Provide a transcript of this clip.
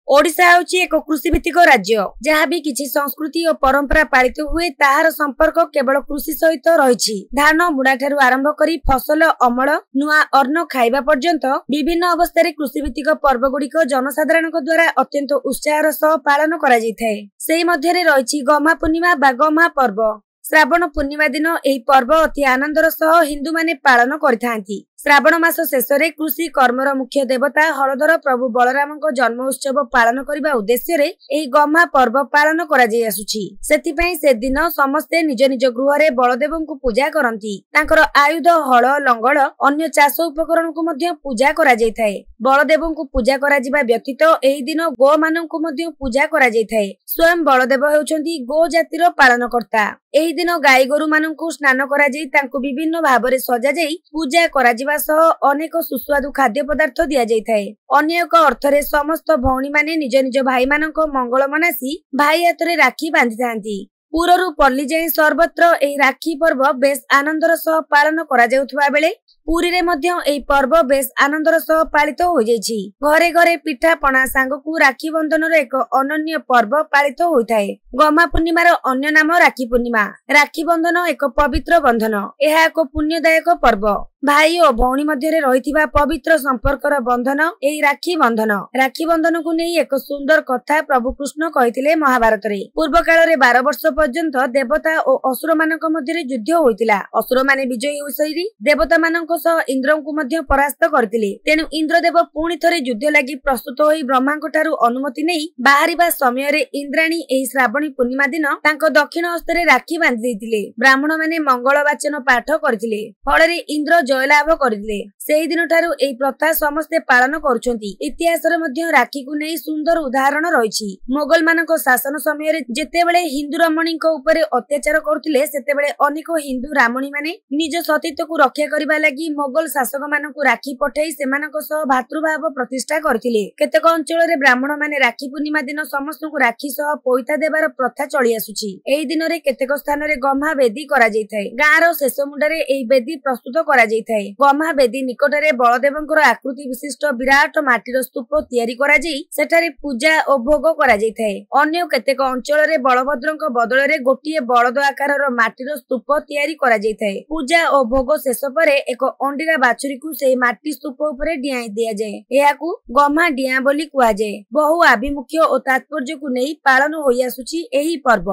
ओडिशा होची एक कृषिभित्तिक राज्य जहाँ भी किसी संस्कृति और परंपरा पालित हुए ताहार संपर्क केवल कृषि सहित रही। धान बुड़ा ठारू आरंभ करी फसल अमल नुआ अन्न खाइबा पर्यंत विभिन्न अवस्था कृषिभित्तिक पर्व गुड़िक जनसाधारण द्वारा अत्यंत उत्साहर सह पालन करा जायଥାଏ। सेही मध्यरे रही गम्हा पूर्णिमा बा गम्हा पर्व। श्रावण पूर्णिमा दिन एही पर्व अति आनंदर सह हिंदू माने पालन करिथांती। श्रावण मास शेषरे कृषि कर्मर मुख्य देवता हलधर प्रभु बलरामଙ୍କ जन्म उत्सव पालन करबा उद्देश्य रे एही गम्हा पर्व पालन करा जाय आसुची। सेति से दिन समस्ते निज निज गृह रे बलदेवଙ୍କୁ पूजा करंती। तांकर आयुध हल लंगल अन्य चाष उपकरण को मध्य पूजा करा जायଥାଏ। बलदेवଙ୍କୁ पूजा करा जिबा व्यतीत एही दिन गो माननको मध्य पूजा करा जायଥାଏ। स्वयं बलदेव हेउचंती गो जातिर पालनकर्ता। एही दिन गाई गोरु माननको स्नान करा जाई तांको विभिन्न भाबरे सजा जाई पूजा करा जिबा सह अनेक सुस्वादु खाद्य पदार्थ दिया जायଥାଏ। अन्य एक अर्थरे समस्त भौणी माने निज निज भाई मानक मंगल मनासी भाई हातरे राखी बांधिथांती। पूररु पल्ली जाई सर्वत्र एही राखी पर्व बेस आनंदर सह पालन करा जाउथबा बेले पुरी रे मध्य एही पर्व बेस आनंदर सह पालित हो जायछि। घरे घरे पिठा पणा सांगकु राखी बंधनर एक अनन्य पर्व पालित होइथाय। गम्हा पूर्णिमार अन्य नाम राखी पूर्णिमा। राखी बंधन एक पवित्र बंधन। एहा एक पुण्यदायक पर्व। भाई और भौणी मध्य रही पवित्र संपर्कर बंधन एही राखी बंधन। राखी बंधन को नहीं एक सुंदर कथा प्रभु कृष्ण कहिथिले महाभारत रे। पूर्व काल रे 12 वर्ष पर्यंत देवता और असुर मानक मध्य युद्ध होइतिला। असुर माने विजयी होइसरी देवता मानक सह इंद्रଙ୍କୁ मध्य परास्त करथिले। तेनु इंद्रदेव पुणी थरे युद्ध लागि प्रस्तुत होई ब्रह्माଙ୍କ ठारू अनुमति नै बाहरिबा समय रे इंद्राणी एही श्रावणी पूर्णिमा दिन तांको दक्षिण हस्ते राखी बांधि दैतिले। ब्राह्मण माने मंगल वाचन पाठ करथिले। फल रे इंद्र जयलाभ करथिले। सेही दिन ठारू एही प्रथा समस्ते पालन करूछंती। इतिहास रे मध्य राखी को नै सुंदर उदाहरण रहिछि। मोगल मानक शासन समय रे जेतेबेले हिंदू रमणीक उपरे अत्याचार करथिले सेतेबेले अनेक हिंदू रामणी माने निज सतीत्व को रक्षा करिबा लागि मोगल शासक मानक राखी पठाई सेमानक सह भातृभाव प्रतिष्ठा करथिले। केतेक अंचल रे ब्राह्मण माने राखी पूर्णिमा दिन समस्तଙ୍କୁ राखी सह पैसा देबार प्रथा चली आसुछि। एही दिन रे केतेक स्थान रे गम्हा बेदी करा जायଥାଏ। गाँ रो शेष मुंडरे एही बेदी प्रस्तुत करा जायଥାଏ। गम्हा बेदी निकटरे बलदेवଙ୍କର आकृति विशिष्ट विराट माटीर स्तूप तयारी करा जाई सेठारे पूजा और भोग करा जायଥାଏ। अन्य केतेक अंचल रे बलभद्रଙ୍କ बदल रे गोटिए बलद आकारर माटीर स्तूप तयारी करा जायଥାଏ। पूजा और भोग शेष परे एक अंडीरा बाछुरी को से माटी स्तूप उपरे डियाई दिया जाए। एहाकू गम्हा डिया बोली कुआ जाए। बहु आभिमुख्य और तात्पर्य को नहीं पालन होई आसुछि एही पर्व।